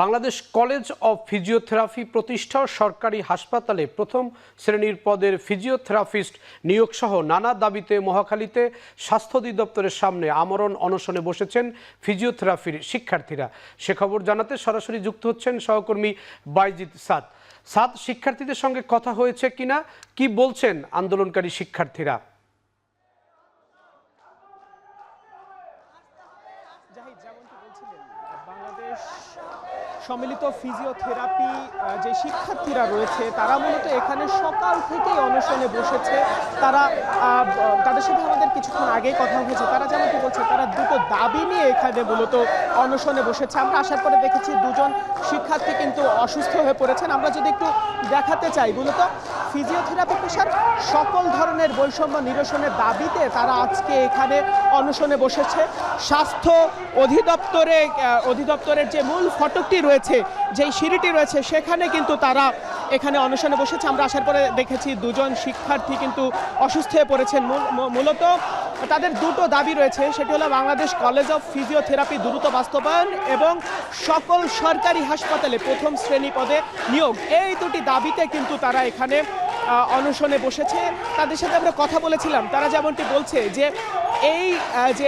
Bangladesh college of physiotherapy প্রতিষ্ঠা সরকারি হাসপাতালে প্রথম শ্রেণীর পদের ফিজিওথেরাপিস্ট নিয়োগ সহ নানা দাবিতে মহাখালীতে স্বাস্থ্য অধিদপ্তরের সামনে আমরণ অনশনে বসেছেন ফিজিওথেরাপির শিক্ষার্থীরা। সে খবর জানাতে সরাসরি যুক্ত হচ্ছেন সহকর্মী বাইজিদ সাদ। শিক্ষার্থীদের সঙ্গে কথা হয়েছে কিনা, কি বলছেন আন্দোলনকারী শিক্ষার্থীরা? বাংলাদেশ সম্মিলিত ফিজিওথেরাপি যে শিক্ষার্থীরা রয়েছে তারা মূলত এখানে সকাল থেকেই অনশনে বসেছে। তারা তাদের সাথে আমাদের কিছুক্ষণ আগেই কথা হয়েছে। তারা যেমনটি বলছে তারা দুটো দাবি নিয়ে এখানে মূলত অনশনে বসেছে। আমরা আসার পরে দেখেছি দুজন শিক্ষার্থী কিন্তু অসুস্থ হয়ে পড়েছেন। আমরা যদি একটু দেখাতে চাই, মূলত ফিজিওথেরাপি পেশার সকল ধরনের বৈষম্য নিরসনের দাবিতে তারা আজকে এখানে অনশনে বসেছে। স্বাস্থ্য অধিদপ্তরের যে মূল ফটকটি রয়েছে, যেই সিঁড়িটি রয়েছে, সেখানে কিন্তু তারা এখানে অনশনে বসেছে। আমরা আসার পরে দেখেছি দুজন শিক্ষার্থী কিন্তু অসুস্থ হয়ে পড়েছেন। মূলত তাদের দুটো দাবি রয়েছে, সেটি হলো বাংলাদেশ কলেজ অফ ফিজিওথেরাপি দ্রুত বাস্তবায়ন এবং সকল সরকারি হাসপাতালে প্রথম শ্রেণী পদে নিয়োগ। এই দুটি দাবিতে কিন্তু তারা এখানে অনশনে বসেছে। তাদের সাথে আমরা কথা বলেছিলাম। তারা যেমনটি বলছে যে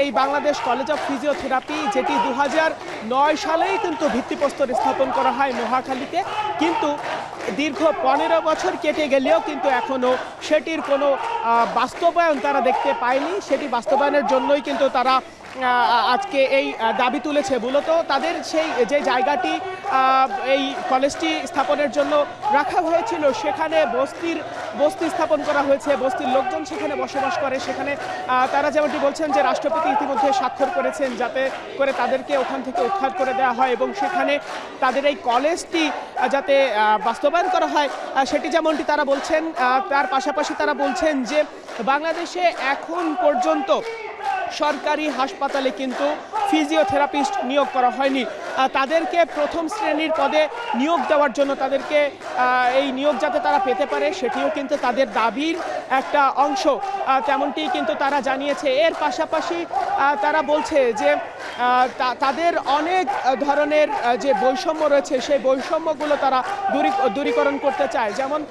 এই বাংলাদেশ কলেজ অফ ফিজিওথেরাপি, যেটি 2009 সালেই কিন্তু ভিত্তিপ্রস্তর স্থাপন করা হয় মহাখালীতে, কিন্তু দীর্ঘ 15 বছর কেটে গেলেও কিন্তু এখনও সেটির কোনো বাস্তবায়ন তারা দেখতে পায়নি। সেটি বাস্তবায়নের জন্যই কিন্তু তারা আজকে এই দাবি তুলেছে। মূলত তাদের সেই যে জায়গাটি এই কলেজটি স্থাপনের জন্য রাখা হয়েছিল, সেখানে বস্তি স্থাপন করা হয়েছে। বস্তির লোকজন সেখানে বসবাস করে। সেখানে তারা যেমনটি বলছেন যে রাষ্ট্রপতি ইতিমধ্যে স্বাক্ষর করেছেন যাতে করে তাদেরকে ওখান থেকে উৎখাত করে দেওয়া হয় এবং সেখানে তাদের এই কলেজটি যাতে বাস্তবায়ন করা হয়, সেটি যেমনটি তারা বলছেন। তার পাশাপাশি তারা বলছেন যে বাংলাদেশে এখন পর্যন্ত সরকারি হাসপাতালে কিন্তু ফিজিওথেরাপিস্ট নিয়োগ করা হয়নি। তাদেরকে প্রথম শ্রেণীর পদে নিয়োগ দেওয়ার জন্য তাদেরকে এই নিয়োগ যাতে তারা পেতে পারে, সেটিও কিন্তু তাদের দাবির একটা অংশ, তেমনটি কিন্তু তারা জানিয়েছে। এর পাশাপাশি তারা বলছে যে তাদের অনেক ধরনের যে বৈষম্য রয়েছে, সেই বৈষম্যগুলো তারা দূরীকরণ করতে চায়। যেমন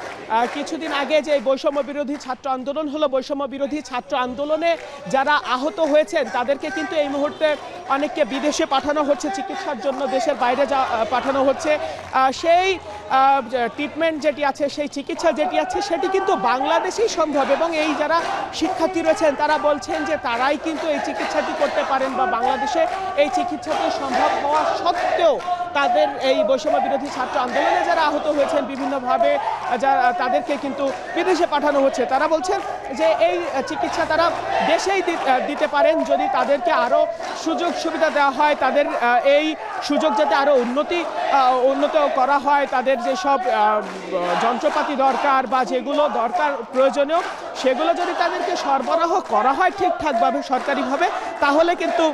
কিছুদিন আগে যে বৈষম্য বিরোধী ছাত্র আন্দোলন হলো, বৈষম্য বিরোধী ছাত্র আন্দোলনে যারা আহত হয়েছেন তাদেরকে কিন্তু এই মুহূর্তে অনেককে বিদেশে পাঠানো হচ্ছে চিকিৎসার জন্য, দেশের বাইরে পাঠানো হচ্ছে। সেই ট্রিটমেন্ট যেটি আছে, সেই চিকিৎসা যেটি আছে, সেটি কিন্তু বাংলাদেশেই সম্ভব এবং এই যারা শিক্ষার্থী রয়েছেন তারা বলছেন যে তারাই কিন্তু এই চিকিৎসাটি করতে পারেন বা বাংলাদেশে এই চিকিৎসাটি সম্ভব হওয়া সত্ত্বেও তাদের এই বৈষম্য বিরোধী ছাত্র আন্দোলনে যারা আহত হয়েছেন বিভিন্নভাবে তাদেরকে কিন্তু বিদেশে পাঠানো হচ্ছে। তারা বলছেন যে এই চিকিৎসা তারা দেশেই দিতে পারেন যদি তাদেরকে আরও সুযোগ সুবিধা দেওয়া হয়, তাদের এই সুযোগ যাতে আরও উন্নত করা হয়, তাদের যেসব যন্ত্রপাতি দরকার বা যেগুলো দরকার প্রয়োজনীয়, সেগুলো যদি তাদেরকে সরবরাহ করা হয় ঠিকঠাকভাবে সরকারিভাবে, তাহলে কিন্তু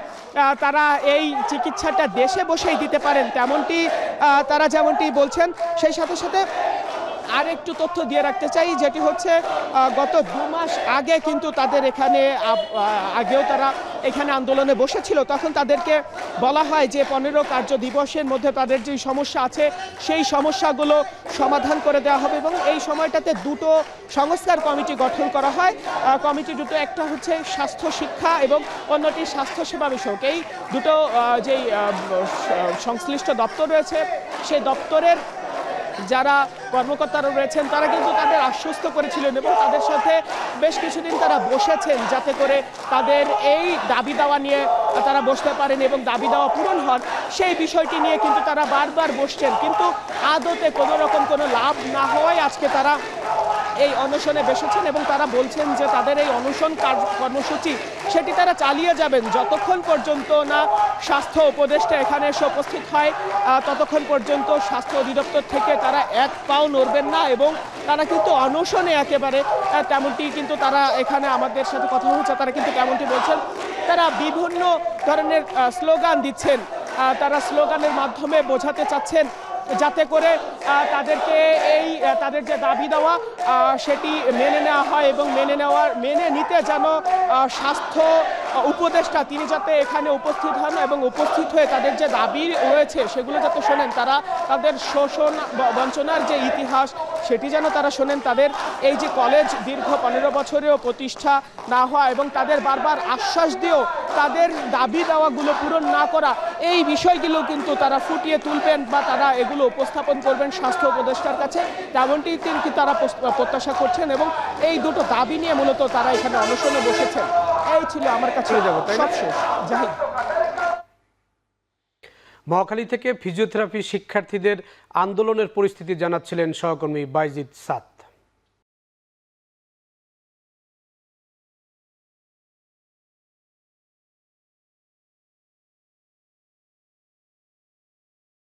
তারা এই চিকিৎসাটা দেশে বসেই দিতে পারেন, তেমনটি তারা যেমনটি বলছেন। সেই সাথে সাথে আর একটু তথ্য দিয়ে রাখতে চাই, যেটি হচ্ছে গত 2 মাস আগে কিন্তু তাদের আগেও তারা এখানে আন্দোলনে বসেছিল। তখন তাদেরকে বলা হয় যে 15 কার্য দিবসের মধ্যে তাদের যে সমস্যা আছে সেই সমস্যাগুলো সমাধান করে দেওয়া হবে এবং এই সময়টাতে দুটো সংস্কার কমিটি গঠন করা হয়। কমিটি দুটো, একটা হচ্ছে স্বাস্থ্য শিক্ষা এবং অন্যটি স্বাস্থ্যসেবা বিষয়ক। এই দুটো যেই সংশ্লিষ্ট দপ্তর রয়েছে, সেই দপ্তরের যারা কর্মকর্তারা রয়েছেন তারা কিন্তু তাদের আশ্বস্ত করেছিলেন এবং তাদের সাথে বেশ কিছুদিন তারা বসেছেন যাতে করে তাদের এই দাবি দাওয়া নিয়ে তারা বসতে পারেন এবং দাবি দাওয়া পূরণ হন। সেই বিষয়টি নিয়ে কিন্তু তারা বারবার বসছেন, কিন্তু আদতে কোনো রকম কোনো লাভ না হওয়ায় আজকে তারা এই অনশনে বসেছেন এবং তারা বলছেন যে তাদের এই অনশন কর্মসূচি সেটি তারা চালিয়ে যাবেন যতক্ষণ পর্যন্ত না স্বাস্থ্য উপদেষ্টা এখানে এসে উপস্থিত হয়, ততক্ষণ পর্যন্ত স্বাস্থ্য অধিদপ্তর থেকে তারা এক পাও নড়বেন না এবং তারা কিন্তু অনশনে একেবারে তেমনটি কিন্তু তারা এখানে আমাদের সাথে কথা হচ্ছে, তারা কিন্তু তেমনটি বলছেন। তারা বিভিন্ন ধরনের স্লোগান দিচ্ছেন, তারা স্লোগানের মাধ্যমে বোঝাতে চাচ্ছেন যাতে করে তাদেরকে তাদের যে দাবি দেওয়া সেটি মেনে নেওয়া হয় এবং মেনে নিতে যেন স্বাস্থ্য উপদেষ্টা তিনি যাতে এখানে উপস্থিত হন এবং উপস্থিত হয়ে তাদের যে দাবি রয়েছে সেগুলো যাতে শোনেন, তারা তাদের শোষণ বঞ্চনার যে ইতিহাস সেটি যেন তারা শোনেন, তাদের এই যে কলেজ দীর্ঘ 15 বছরেও প্রতিষ্ঠা না হওয়া এবং তাদের বারবার আশ্বাস দিয়েও তাদের দাবি দেওয়াগুলো পূরণ না করা, এই বিষয়গুলো কিন্তু তারা ফুটিয়ে তুলবেন বা তারা এগুলো উপস্থাপন করবেন স্বাস্থ্য উপদেষ্টার কাছে, তেমনটি কিন্তু তারা প্রত্যাশা করছেন এবং এই দুটো দাবি নিয়ে মূলত তারা এখানে অনশনে বসেছেন। এই ছিল আমার কাছে সবশেষ। জাহিদ। মহাখালী থেকে ফিজিওথেরাপি শিক্ষার্থীদের আন্দোলনের পরিস্থিতি জানাচ্ছিলেন সহকর্মী বাইজিদ সাদ।